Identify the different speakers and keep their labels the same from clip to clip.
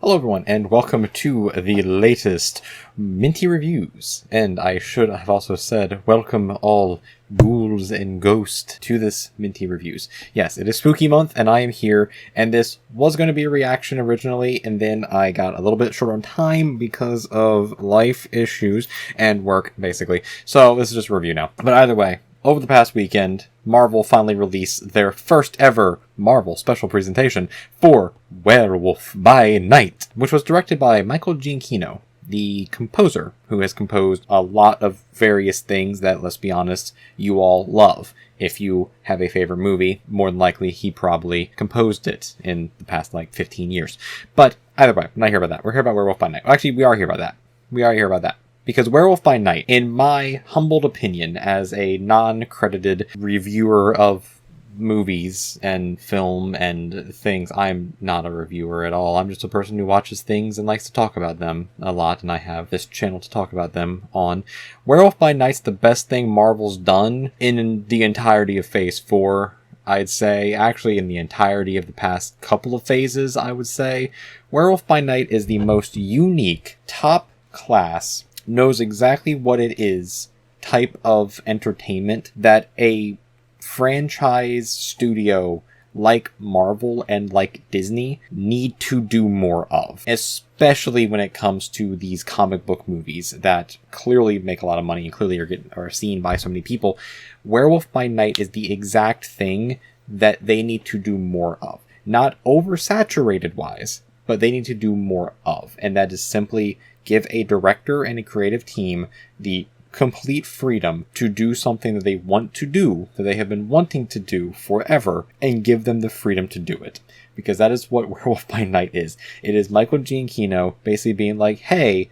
Speaker 1: Hello everyone, and welcome to the latest Minty Reviews. And I should have also said, welcome all ghouls and ghosts to this Minty Reviews. Yes, it is spooky month, and I am here, and this was going to be a reaction originally, and then I got a little bit short on time because of life issues and work, basically. So this is just a review now. But either way, over the past weekend, Marvel finally released their first ever Marvel special presentation for Werewolf by Night, which was directed by Michael Giacchino, the composer who has composed a lot of various things that, let's be honest, you all love. If you have a favorite movie, more than likely he probably composed it in the past 15 years. But either way, we're not here about that. We're here about Werewolf by Night. Well, actually, we are here about that. Because Werewolf by Night, in my humbled opinion, as a non-credited reviewer of movies and film and things, I'm not a reviewer at all. I'm just a person who watches things and likes to talk about them a lot, and I have this channel to talk about them on. Werewolf by Night's the best thing Marvel's done in the entirety of Phase 4. I'd say, actually in the entirety of the past couple of phases, I would say. Werewolf by Night is the most unique, top-class, knows exactly what it is type of entertainment that a franchise studio like Marvel and like Disney need to do more of, especially when it comes to these comic book movies that clearly make a lot of money and clearly are seen by so many people. Werewolf by Night is the exact thing that they need to do more of. Not oversaturated wise, but they need to do more of, and that is simply give a director and a creative team the complete freedom to do something that they want to do, that they have been wanting to do forever, and give them the freedom to do it. Because that is what Werewolf by Night is. It is Michael Giacchino basically being like, hey,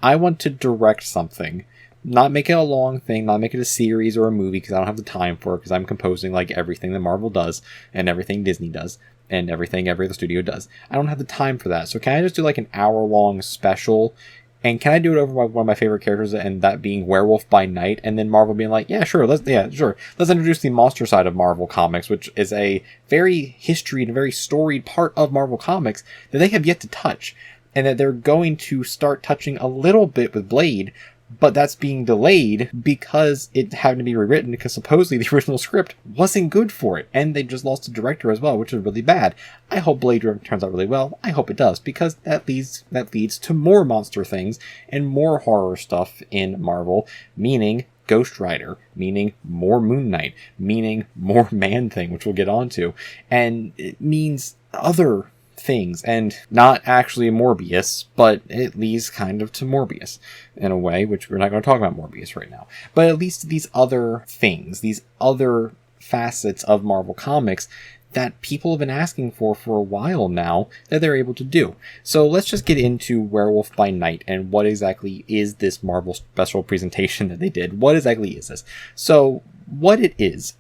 Speaker 1: I want to direct something. Not make it a long thing, not make it a series or a movie, because I don't have the time for it, because I'm composing like everything that Marvel does, and everything Disney does, and everything every other studio does. I don't have the time for that. So can I just do like an hour-long special? And can I do it over one of my favorite characters, and that being Werewolf by Night, and then Marvel being like, let's introduce the monster side of Marvel Comics, which is a very history and a very storied part of Marvel Comics that they have yet to touch, and that they're going to start touching a little bit with Blade, but that's being delayed because it had to be rewritten, because supposedly the original script wasn't good for it, and they just lost a director as well, which is really bad. I hope Blade turns out really well. I hope it does, because that leads to more monster things and more horror stuff in Marvel, meaning Ghost Rider, meaning more Moon Knight, meaning more Man-Thing, which we'll get onto, and it means other things, and not actually Morbius, but it leads kind of to Morbius in a way, which we're not going to talk about Morbius right now, but at least these other things, these other facets of Marvel Comics that people have been asking for a while now, that they're able to do. So let's just get into Werewolf by Night and what exactly is this Marvel special presentation that they did. What exactly is this? So what it is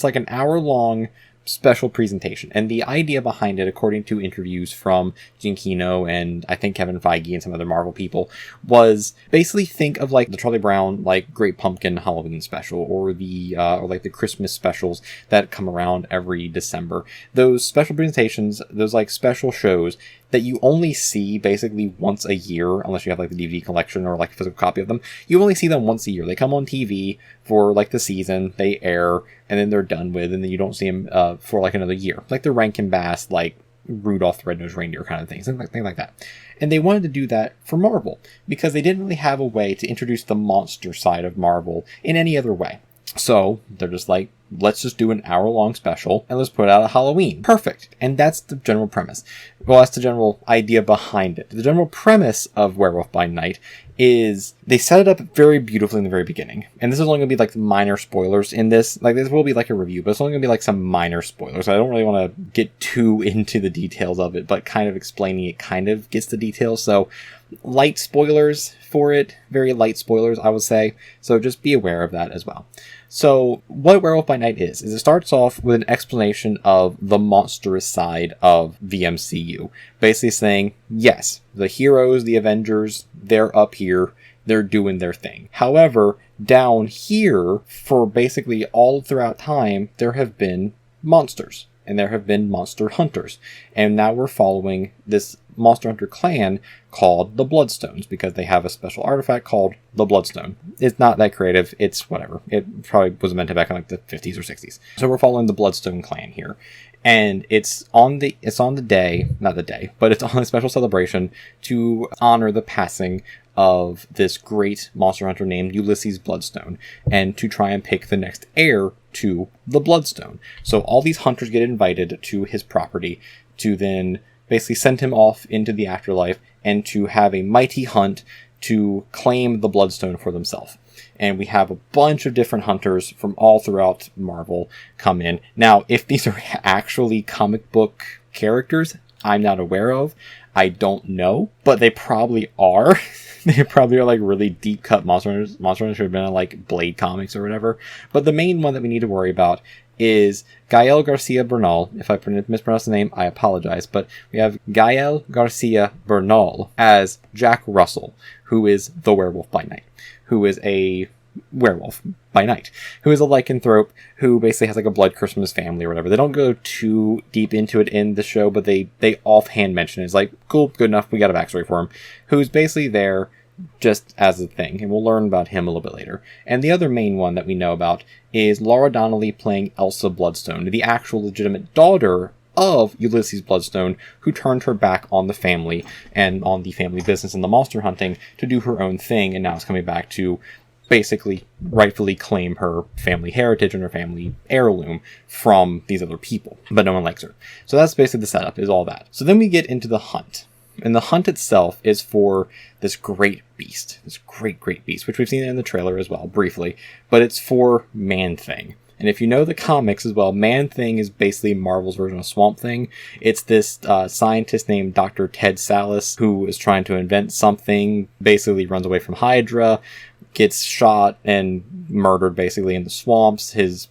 Speaker 1: like an hour-long special presentation, and the idea behind it, according to interviews from Giacchino and I think Kevin Feige and some other Marvel people, was basically think of like the Charlie Brown Great Pumpkin Halloween special, or the the Christmas specials that come around every December. Those special presentations, those special shows that you only see basically once a year, unless you have the DVD collection or a physical copy of them. You only see them once a year. They come on TV for the season, they air, and then they're done with, and then you don't see them for another year. Like the Rankin Bass, Rudolph the Red-Nosed Reindeer kind of things like that. And they wanted to do that for Marvel, because they didn't really have a way to introduce the monster side of Marvel in any other way. So they're just let's just do an hour-long special, and let's put out a Halloween. Perfect. And that's the general premise. Well, that's the general idea behind it. The general premise of Werewolf by Night is they set it up very beautifully in the very beginning. And this is only going to be minor spoilers in this. This will be a review, but it's only going to be some minor spoilers. I don't really want to get too into the details of it, but kind of explaining it kind of gets the details. So light spoilers for it, very light spoilers, I would say. So just be aware of that as well. So what Werewolf by Night is it starts off with an explanation of the monstrous side of the MCU. Basically saying, yes, the heroes, the Avengers, they're up here, they're doing their thing. However, down here, for basically all throughout time, there have been monsters. And there have been monster hunters. And now we're following this Monster Hunter clan called the Bloodstones, because they have a special artifact called the Bloodstone. It's not that creative, it's whatever. It probably was invented back in like the 50s or 60s. So we're following the Bloodstone clan here. And it's on the day, not the day, but it's on a special celebration to honor the passing of this great monster hunter named Ulysses Bloodstone, and to try and pick the next heir to the Bloodstone. So all these hunters get invited to his property to then basically send him off into the afterlife and to have a mighty hunt to claim the Bloodstone for themselves. And we have a bunch of different hunters from all throughout Marvel come in. Now, if these are actually comic book characters, I'm not aware of. I don't know, but they probably are. They probably are like really deep cut monster hunters. Monster hunters should have been in like Blade comics or whatever. But the main one that we need to worry about is Gael Garcia Bernal. If I mispronounce the name, I apologize. But we have Gael Garcia Bernal as Jack Russell, who is the Werewolf by Night, who is a werewolf by night, who is a lycanthrope who basically has like a blood curse from his family or whatever. They don't go too deep into it in the show, but they offhand mention it. It's like, cool, good enough, we got a backstory for him, who's basically there just as a thing, and we'll learn about him a little bit later. And the other main one that we know about is Laura Donnelly playing Elsa Bloodstone, the actual legitimate daughter of Ulysses Bloodstone, who turned her back on the family and on the family business and the monster hunting to do her own thing, and now is coming back to basically rightfully claim her family heritage and her family heirloom from these other people, but no one likes her. So that's basically the setup, is all that. So then we get into the hunt, and the hunt itself is for this great beast, this great beast, which we've seen in the trailer as well, briefly, but it's for Man-Thing. And if you know the comics as well, Man-Thing is basically Marvel's version of Swamp Thing. It's this scientist named Dr. Ted Sallis, who is trying to invent something, basically runs away from Hydra, gets shot and murdered basically in the swamps. His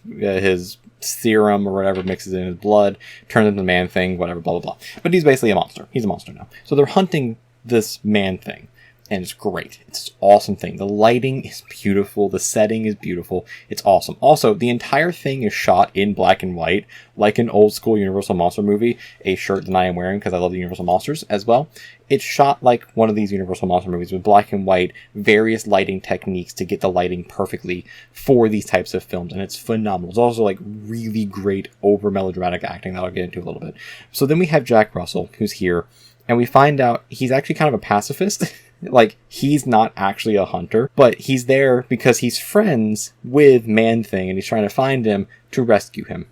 Speaker 1: serum or whatever mixes in his blood, turns into Man-Thing, whatever, blah, blah, blah. But he's basically a monster. He's a monster now. So they're hunting this Man-Thing. And it's great. It's an awesome thing. The lighting is beautiful. The setting is beautiful. It's awesome. Also, the entire thing is shot in black and white, like an old school Universal Monster movie, a shirt that I am wearing because I love the Universal Monsters as well. It's shot like one of these Universal Monster movies with black and white, various lighting techniques to get the lighting perfectly for these types of films. And it's phenomenal. It's also like really great over melodramatic acting that I'll get into a little bit. So then we have Jack Russell, who's here, and we find out he's actually kind of a pacifist. Like, he's not actually a hunter, but he's there because he's friends with Man-Thing, and he's trying to find him to rescue him.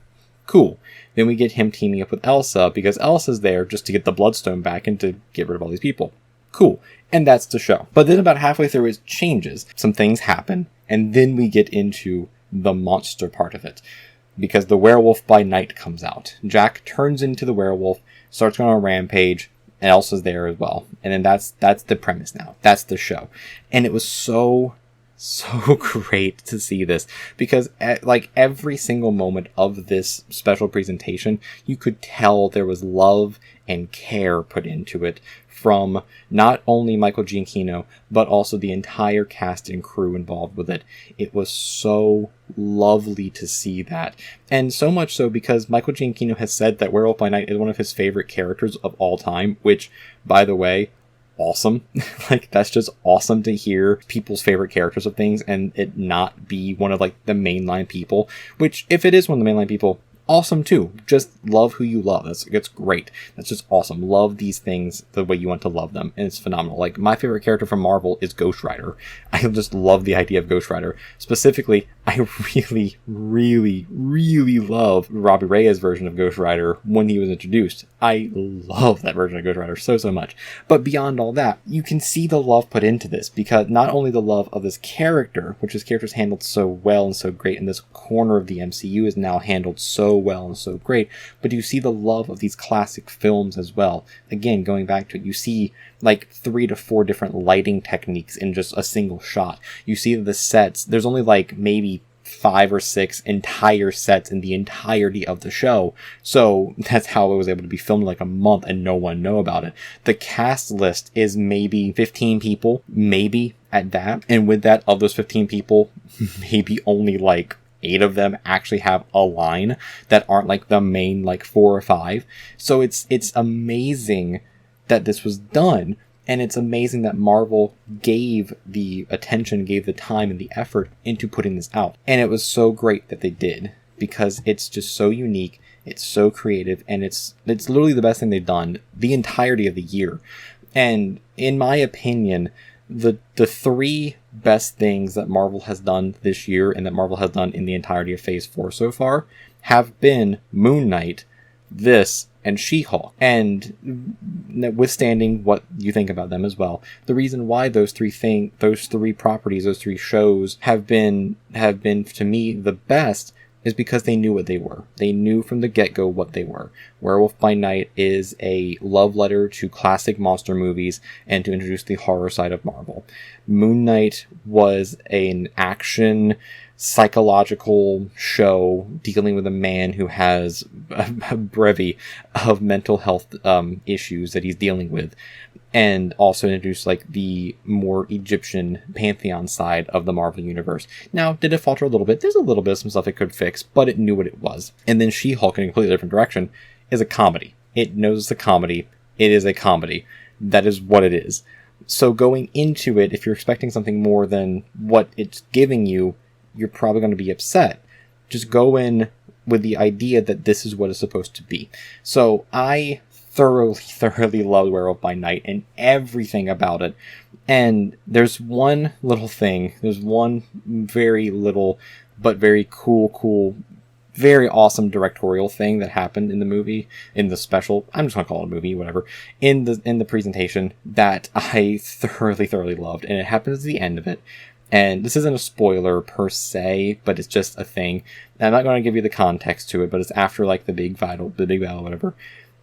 Speaker 1: Cool. Then we get him teaming up with Elsa, because Elsa's there just to get the Bloodstone back and to get rid of all these people. Cool. And that's the show. But then about halfway through it changes. Some things happen, and then we get into the monster part of it. Because the Werewolf by Night comes out. Jack turns into the werewolf, starts going on a rampage, and Elsa's there as well. And then that's the premise now. That's the show. And it was so great to see this. Because like every single moment of this special presentation, you could tell there was love and care put into it from not only Michael Giacchino, but also the entire cast and crew involved with it. It was so lovely to see that. And so much so because Michael Giacchino has said that Werewolf by Night is one of his favorite characters of all time, which, by the way, awesome. Like, that's just awesome to hear people's favorite characters of things and it not be one of, like, the mainline people, which, if it is one of the mainline people, awesome too. Just love who you love. That's great. That's just awesome. Love these things the way you want to love them, and it's phenomenal. Like, my favorite character from Marvel is Ghost Rider. I just love the idea of Ghost Rider. Specifically, I really love Robbie Reyes' version of Ghost Rider when he was introduced. I love that version of Ghost Rider so much. But beyond all that, you can see the love put into this, because not only the love of this character, which his character's handled so well and so great, and this corner of the MCU is now handled so well and so great, but you see the love of these classic films as well. Again, going back to it, you see like 3 to 4 different lighting techniques in just a single shot. You see the sets, there's only like maybe 5 or 6 entire sets in the entirety of the show. So that's how it was able to be filmed in like a month and no one know about it. The cast list is maybe 15 people, maybe at that. And with that, of those 15 people, maybe only like 8 of them actually have a line that aren't like the main like 4 or 5. So it's amazing that this was done. And it's amazing that Marvel gave the attention, gave the time and the effort into putting this out. And it was so great that they did, because it's just so unique, it's so creative, and it's literally the best thing they've done the entirety of the year. And in my opinion, the three best things that Marvel has done this year, and that Marvel has done in the entirety of Phase 4 so far, have been Moon Knight, this, and She-Hulk. And withstanding what you think about them as well, the reason why those three properties, those three shows have been to me the best is because they knew what they were. They knew from the get-go what they were. Werewolf by Night is a love letter to classic monster movies and to introduce the horror side of Marvel. Moon Knight was an action psychological show dealing with a man who has a brevy of mental health issues that he's dealing with, and also introduced like the more Egyptian pantheon side of the Marvel universe. Now, did it falter a little bit? There's a little bit of some stuff it could fix, but it knew what it was. And then She-Hulk, in a completely different direction, is a comedy. It knows it's a comedy. It is a comedy. That is what it is. So going into it, if you're expecting something more than what it's giving you, you're probably going to be upset. Just go in with the idea that this is what it's supposed to be. So I thoroughly loved Werewolf by Night and everything about it. And there's one little thing. There's one very little but very cool, very awesome directorial thing that happened in the movie, in the special, I'm just gonna call it a movie, whatever, in the presentation, that I thoroughly loved. And it happens at the end of it. And this isn't a spoiler per se, but it's just a thing. And I'm not going to give you the context to it, but it's after like the big battle, whatever.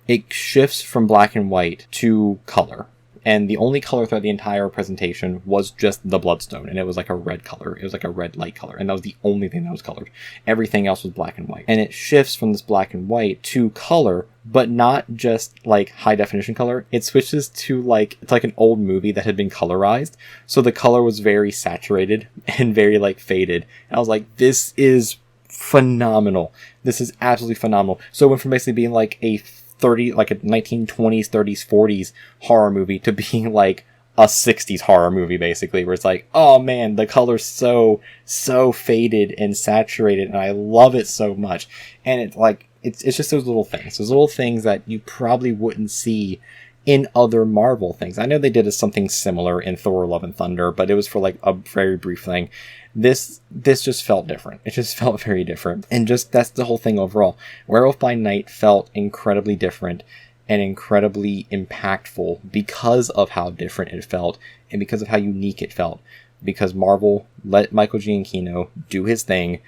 Speaker 1: It shifts from black and white to color. And the only color throughout the entire presentation was just the bloodstone. And it was like a red color. It was like a red light color. And that was the only thing that was colored. Everything else was black and white. And it shifts from this black and white to color, but not just like high definition color. It switches to like, it's like an old movie that had been colorized. So the color was very saturated and very like faded. And I was like, this is phenomenal. This is absolutely phenomenal. So it went from basically being like a 1920s, 30s, 40s horror movie to being like a 60s horror movie, basically, where it's like, oh man, the color's so faded and saturated, and I love it so much. And it's like, it's just those little things that you probably wouldn't see in other Marvel things. I know they did something similar in Thor: Love and Thunder, but it was for like a very brief thing. This just felt different. It just felt very different. And just, that's the whole thing overall. Werewolf by Night felt incredibly different and incredibly impactful because of how different it felt and because of how unique it felt. Because Marvel let Michael Giacchino do his thing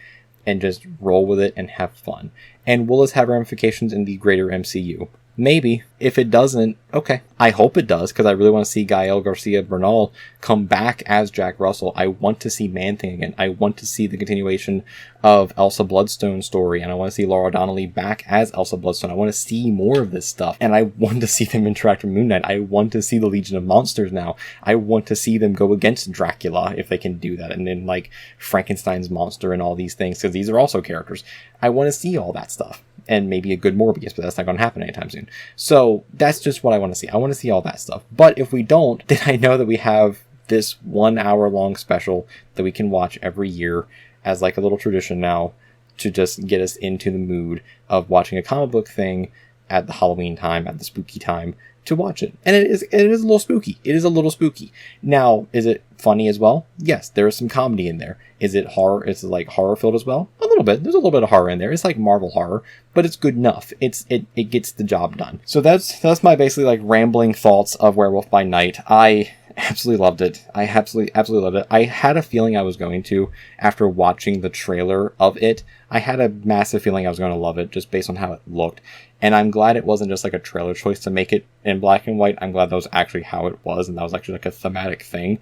Speaker 1: and just roll with it and have fun. And will this have ramifications in the greater MCU? Maybe. If it doesn't, okay. I hope it does, because I really want to see Gael Garcia Bernal come back as Jack Russell. I want to see Man-Thing again. I want to see the continuation of Elsa Bloodstone's story, and I want to see Laura Donnelly back as Elsa Bloodstone. I want to see more of this stuff, and I want to see them interact with Moon Knight. I want to see the Legion of Monsters now. I want to see them go against Dracula, if they can do that, and then like Frankenstein's monster and all these things, because these are also characters. I want to see all that stuff. And maybe a good Morbius, but that's not going to happen anytime soon. So that's just what I want to see. I want to see all that stuff. But if we don't, then I know that we have this 1 hour long special that we can watch every year as like a little tradition now, to just get us into the mood of watching a comic book thing at the Halloween time, at the spooky time, to watch it. And it is a little spooky. It is a little spooky. Now, is it funny as well? Yes, there is some comedy in there. Is it horror? Is it like horror filled as well? A little bit. There's a little bit of horror in there. It's like Marvel horror, but it's good enough. It gets the job done. So that's my basically like rambling thoughts of Werewolf by Night. I absolutely loved it. I absolutely loved it. I had a feeling I was going to, after watching the trailer of it. I had a massive feeling I was going to love it just based on how it looked. And I'm glad it wasn't just like a trailer choice to make it in black and white. I'm glad that was actually how it was, and that was actually like a thematic thing.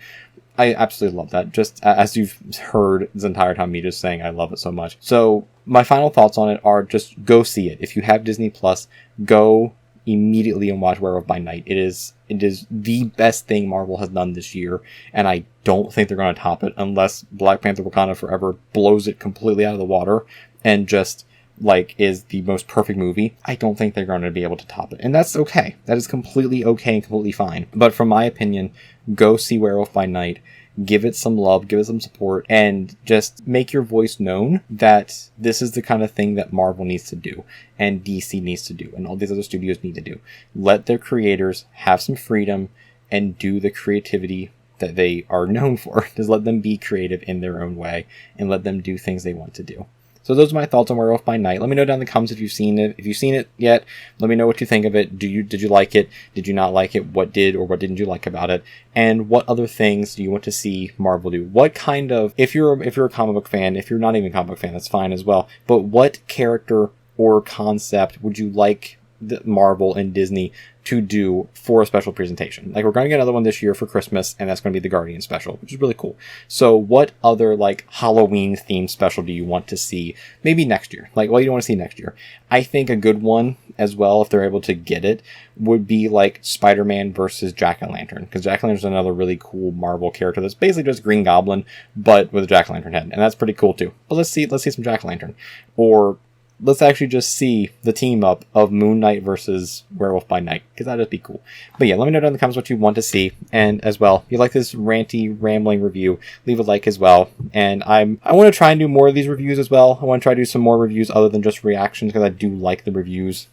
Speaker 1: I absolutely love that. Just as you've heard this entire time, me just saying I love it so much. So my final thoughts on it are just go see it. If you have Disney Plus, go immediately and watch Werewolf by Night. It is the best thing Marvel has done this year, and I don't think they're going to top it unless Black Panther: Wakanda Forever blows it completely out of the water and just like is the most perfect movie, I don't think they're going to be able to top it. And that's okay. That is completely okay and completely fine. But from my opinion, go see Werewolf by Night. Give it some love, give it some support, and just make your voice known that this is the kind of thing that Marvel needs to do, and DC needs to do, and all these other studios need to do. Let their creators have some freedom and do the creativity that they are known for. Just let them be creative in their own way, and let them do things they want to do. So those are my thoughts on Werewolf by Night. Let me know down in the comments if you've seen it. If you've seen it yet, let me know what you think of it. Did you like it? Did you not like it? What did or what didn't you like about it? And what other things do you want to see Marvel do? What kind of, if you're a comic book fan, if you're not even a comic book fan, that's fine as well. But what character or concept would you like Marvel and Disney to do for a special presentation? Like, we're going to get another one this year for Christmas, and that's going to be the Guardian special, which is really cool. So what other, like, Halloween themed special do you want to see maybe next year? Like, what do you want to see next year? I think a good one as well, if they're able to get it, would be like Spider-Man versus Jack-o'-lantern, because Jack-o'-lantern is another really cool Marvel character that's basically just Green Goblin but with a Jack-o'-lantern head, and that's pretty cool too. But let's see some Jack-o'-lantern. Or let's actually just see the team up of Moon Knight versus Werewolf by Night, because that'd just be cool. But yeah, let me know down in the comments what you want to see. And as well, if you like this ranty, rambling review, leave a like as well. And I want to try and do more of these reviews as well. I want to try to do some more reviews other than just reactions, because I do like the reviews.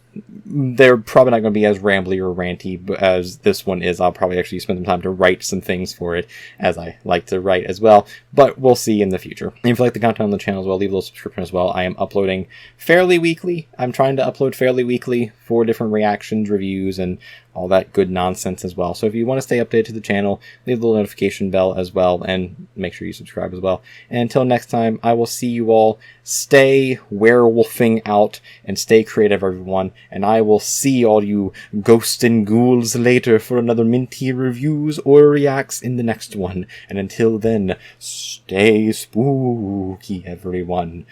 Speaker 1: They're probably not going to be as rambly or ranty as this one is. I'll probably actually spend some time to write some things for it, as I like to write as well. But we'll see in the future. And if you like the content on the channel as well, leave a little subscription as well. I am uploading fairly weekly. I'm trying to upload fairly weekly for different reactions, reviews, and all that good nonsense as well. So if you want to stay updated to the channel, leave the little notification bell as well, and make sure you subscribe as well. And until next time, I will see you all. Stay werewolfing out and stay creative, everyone. And I will see all you ghosts and ghouls later for another Minty Reviews or Reacts in the next one. And until then, stay spooky, everyone.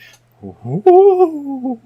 Speaker 1: Ooh.